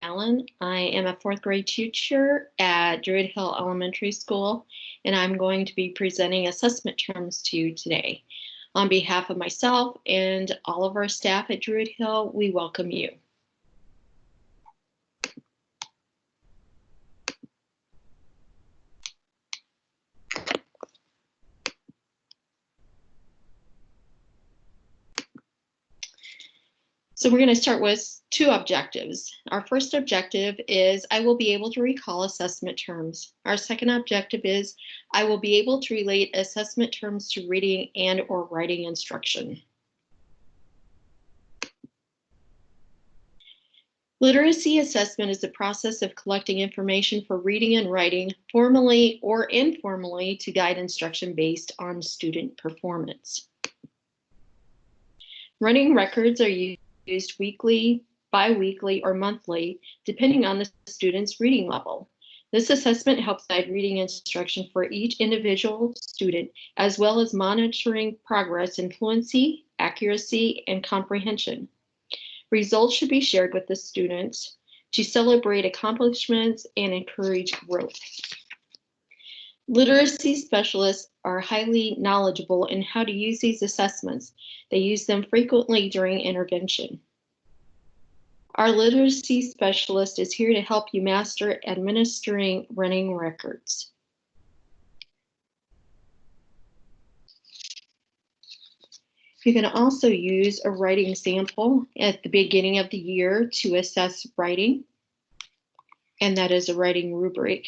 Allen. I am a fourth grade teacher at Druid Hill Elementary School, and I'm going to be presenting assessment terms to you today. On behalf of myself and all of our staff at Druid Hill, we welcome you. So we're going to start with two objectives. Our first objective is I will be able to recall assessment terms. Our second objective is I will be able to relate assessment terms to reading and or writing instruction. Literacy assessment is the process of collecting information for reading and writing, formally or informally, to guide instruction based on student performance. Running records are used weekly, bi-weekly, or monthly, depending on the student's reading level. This assessment helps guide reading instruction for each individual student, as well as monitoring progress in fluency, accuracy, and comprehension. Results should be shared with the students to celebrate accomplishments and encourage growth. Literacy specialists are highly knowledgeable in how to use these assessments. They use them frequently during intervention. Our literacy specialist is here to help you master administering running records. You can also use a writing sample at the beginning of the year to assess writing, and that is a writing rubric.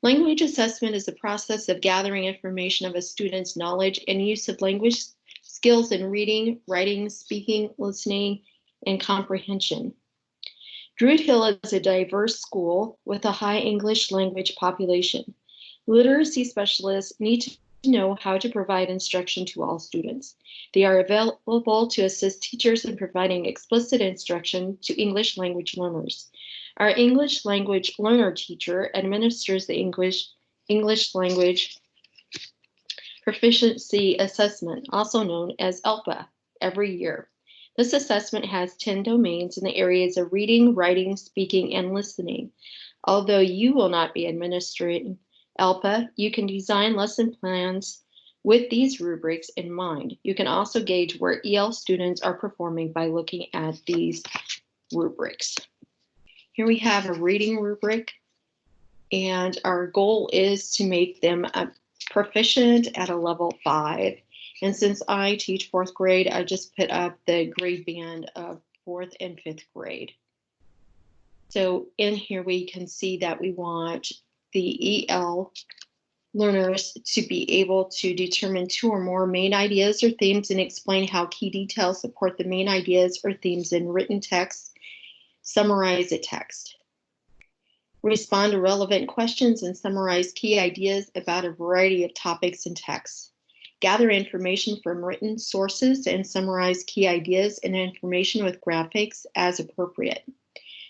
Language assessment is the process of gathering information of a student's knowledge and use of language skills in reading, writing, speaking, listening, and comprehension. Druid Hill is a diverse school with a high English language population. Literacy specialists need to know how to provide instruction to all students. They are available to assist teachers in providing explicit instruction to English language learners. Our English language learner teacher administers the English language proficiency assessment, also known as ELPA, every year. This assessment has 10 domains in the areas of reading, writing, speaking, and listening. Although you will not be administering ELPA, you can design lesson plans with these rubrics in mind. You can also gauge where EL students are performing by looking at these rubrics. Here we have a reading rubric, and our goal is to make them proficient at a level 5. And since I teach fourth grade, I just put up the grade band of 4th and 5th grade. So in here we can see that we want the EL learners to be able to determine 2 or more main ideas or themes and explain how key details support the main ideas or themes in written text. Summarize a text. Respond to relevant questions and summarize key ideas about a variety of topics and texts. Gather information from written sources and summarize key ideas and information with graphics as appropriate.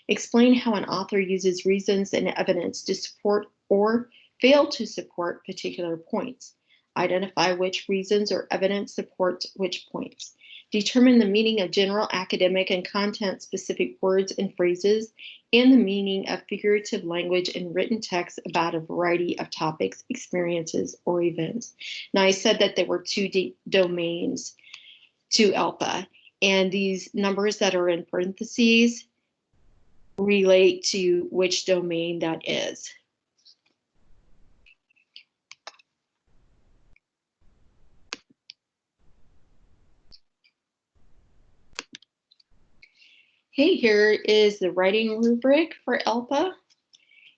Explain how an author uses reasons and evidence to support or fail to support particular points. Identify which reasons or evidence supports which points. Determine the meaning of general academic and content-specific words and phrases and the meaning of figurative language in written text about a variety of topics, experiences, or events. Now, I said that there were 2 domains to ELPA, and these numbers that are in parentheses relate to which domain that is. Okay, here is the writing rubric for ELPA,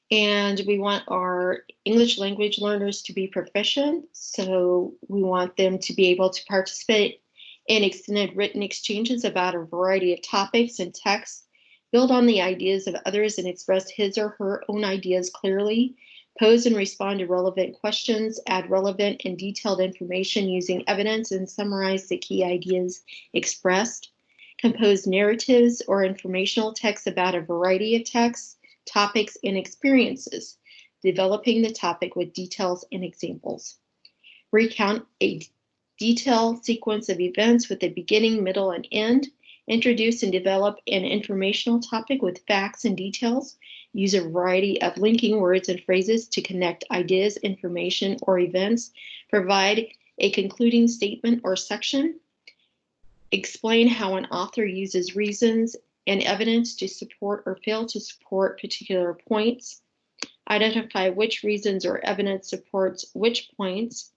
and we want our English language learners to be proficient, so we want them to be able to participate in extended written exchanges about a variety of topics and texts, build on the ideas of others and express his or her own ideas clearly, pose and respond to relevant questions, add relevant and detailed information using evidence, and summarize the key ideas expressed. Compose narratives or informational texts about a variety of texts, topics, and experiences, developing the topic with details and examples. Recount a detailed sequence of events with a beginning, middle, and end, Introduce and develop an informational topic with facts and details. Use a variety of linking words and phrases to connect ideas, information, or events. Provide a concluding statement or section. Explain how an author uses reasons and evidence to support or fail to support particular points. Identify which reasons or evidence supports which points.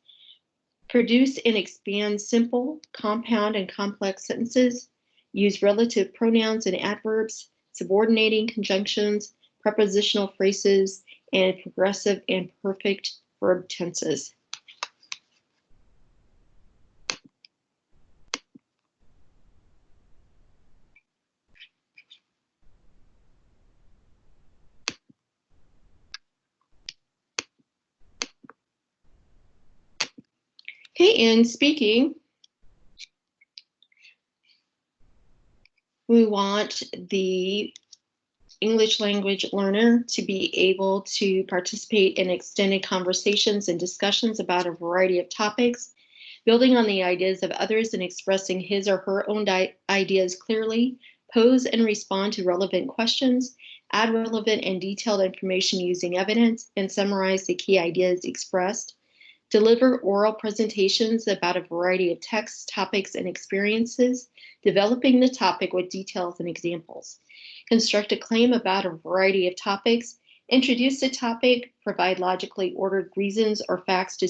Produce and expand simple, compound, and complex sentences. Use relative pronouns and adverbs, subordinating conjunctions, prepositional phrases, and progressive and perfect verb tenses. Okay, in speaking, we want the English language learner to be able to participate in extended conversations and discussions about a variety of topics, building on the ideas of others and expressing his or her own ideas clearly, pose and respond to relevant questions, add relevant and detailed information using evidence, and summarize the key ideas expressed. Deliver oral presentations about a variety of texts, topics, and experiences, developing the topic with details and examples. Construct a claim about a variety of topics, introduce the topic, provide logically ordered reasons or facts to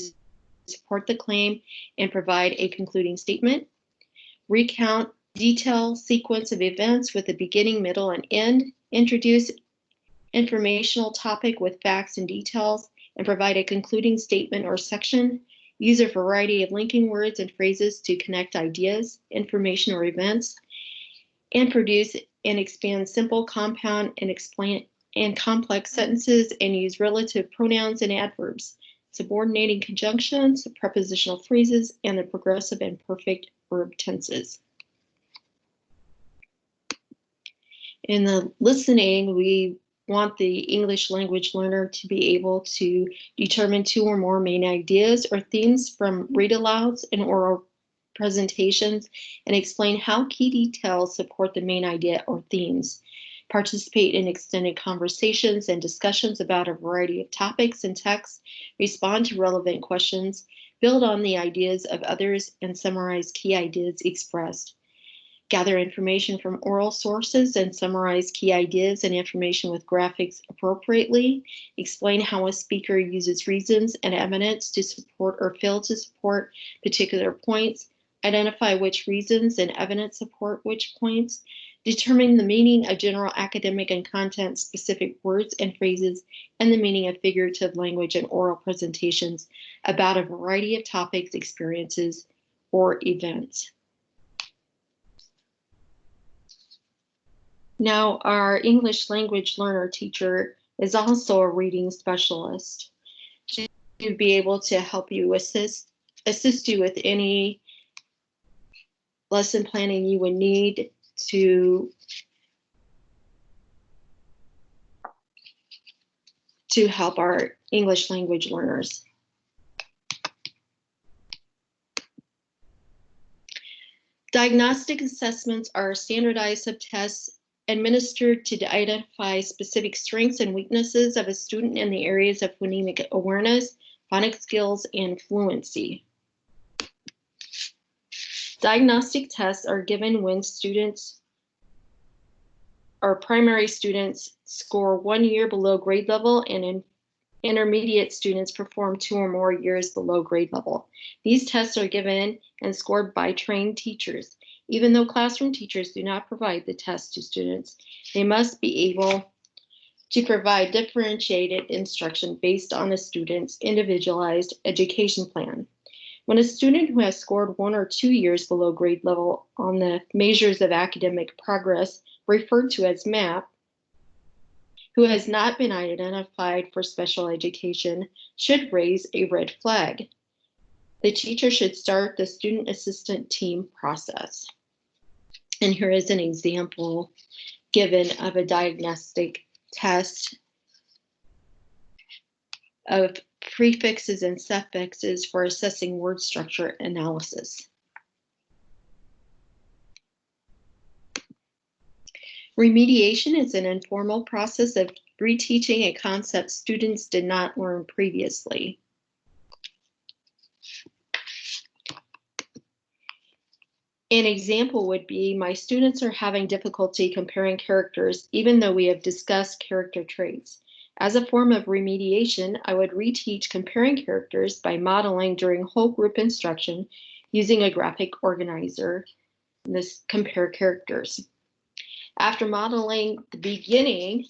support the claim, and provide a concluding statement. Recount detailed sequence of events with a beginning, middle, and end. Introduce informational topic with facts and details, and provide a concluding statement or section. Use a variety of linking words and phrases to connect ideas, information, or events, and produce and expand simple, compound, and complex sentences, and use relative pronouns and adverbs, subordinating conjunctions, prepositional phrases, and the progressive and perfect verb tenses. In the listening, we want the English language learner to be able to determine 2 or more main ideas or themes from read-alouds and oral presentations, and explain how key details support the main idea or themes. Participate in extended conversations and discussions about a variety of topics and texts, respond to relevant questions, build on the ideas of others, and summarize key ideas expressed. Gather information from oral sources and summarize key ideas and information with graphics appropriately. Explain how a speaker uses reasons and evidence to support or fail to support particular points. Identify which reasons and evidence support which points. Determine the meaning of general academic and content-specific words and phrases, and the meaning of figurative language and oral presentations about a variety of topics, experiences, or events. Now, our English language learner teacher is also a reading specialist to be able to help you assist you with any lesson planning you would need to help our English language learners. Diagnostic assessments are standardized subtests administered to identify specific strengths and weaknesses of a student in the areas of phonemic awareness, phonics skills, and fluency. Diagnostic tests are given when students or primary students score 1 year below grade level, and intermediate students perform 2 or more years below grade level. These tests are given and scored by trained teachers. Even though classroom teachers do not provide the test to students, they must be able to provide differentiated instruction based on a student's individualized education plan. When a student who has scored 1 or 2 years below grade level on the measures of academic progress, referred to as MAP, who has not been identified for special education, should raise a red flag. The teacher should start the student assistant team process. And here is an example given of a diagnostic test of prefixes and suffixes for assessing word structure analysis. Remediation is an informal process of reteaching a concept students did not learn previously. An example would be, my students are having difficulty comparing characters even though we have discussed character traits. As a form of remediation, I would reteach comparing characters by modeling during whole group instruction using a graphic organizer, this compare characters. After modeling the beginning,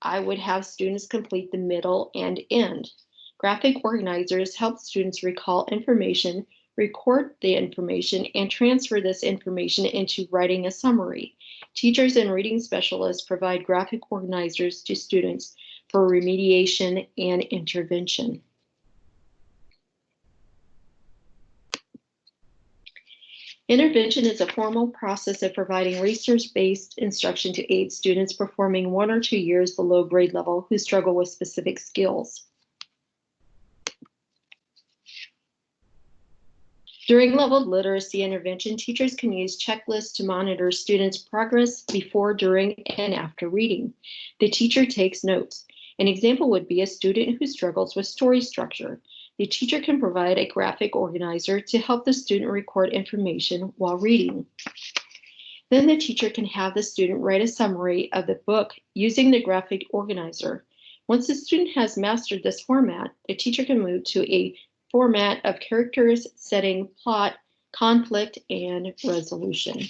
I would have students complete the middle and end. Graphic organizers help students recall information, record the information, and transfer this information into writing a summary. Teachers and reading specialists provide graphic organizers to students for remediation and intervention. Intervention is a formal process of providing research-based instruction to aid students performing 1 or 2 years below grade level who struggle with specific skills. During leveled literacy intervention, teachers can use checklists to monitor students' progress before, during, and after reading. The teacher takes notes. An example would be a student who struggles with story structure. The teacher can provide a graphic organizer to help the student record information while reading. Then the teacher can have the student write a summary of the book using the graphic organizer. Once the student has mastered this format, the teacher can move to a format of characters, setting, plot, conflict, and resolution.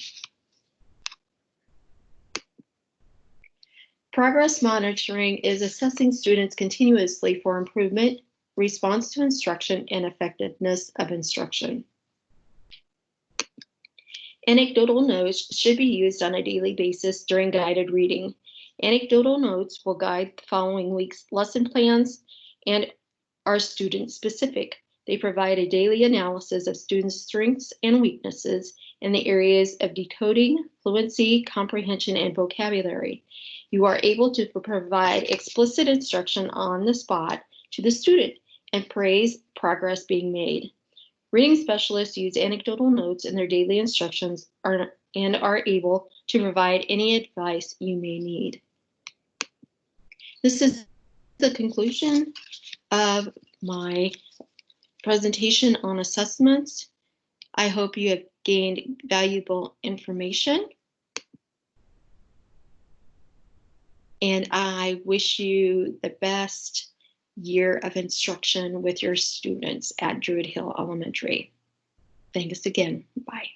Progress monitoring is assessing students continuously for improvement, response to instruction, and effectiveness of instruction. Anecdotal notes should be used on a daily basis during guided reading. Anecdotal notes will guide the following week's lesson plans and are student specific. They provide a daily analysis of students' strengths and weaknesses in the areas of decoding, fluency, comprehension, and vocabulary. You are able to provide explicit instruction on the spot to the student and praise progress being made. Reading specialists use anecdotal notes in their daily instructions and are able to provide any advice you may need. This is the conclusion of my presentation on assessments. I hope you have gained valuable information. And I wish you the best year of instruction with your students at Druid Hill Elementary. Thanks again. Bye.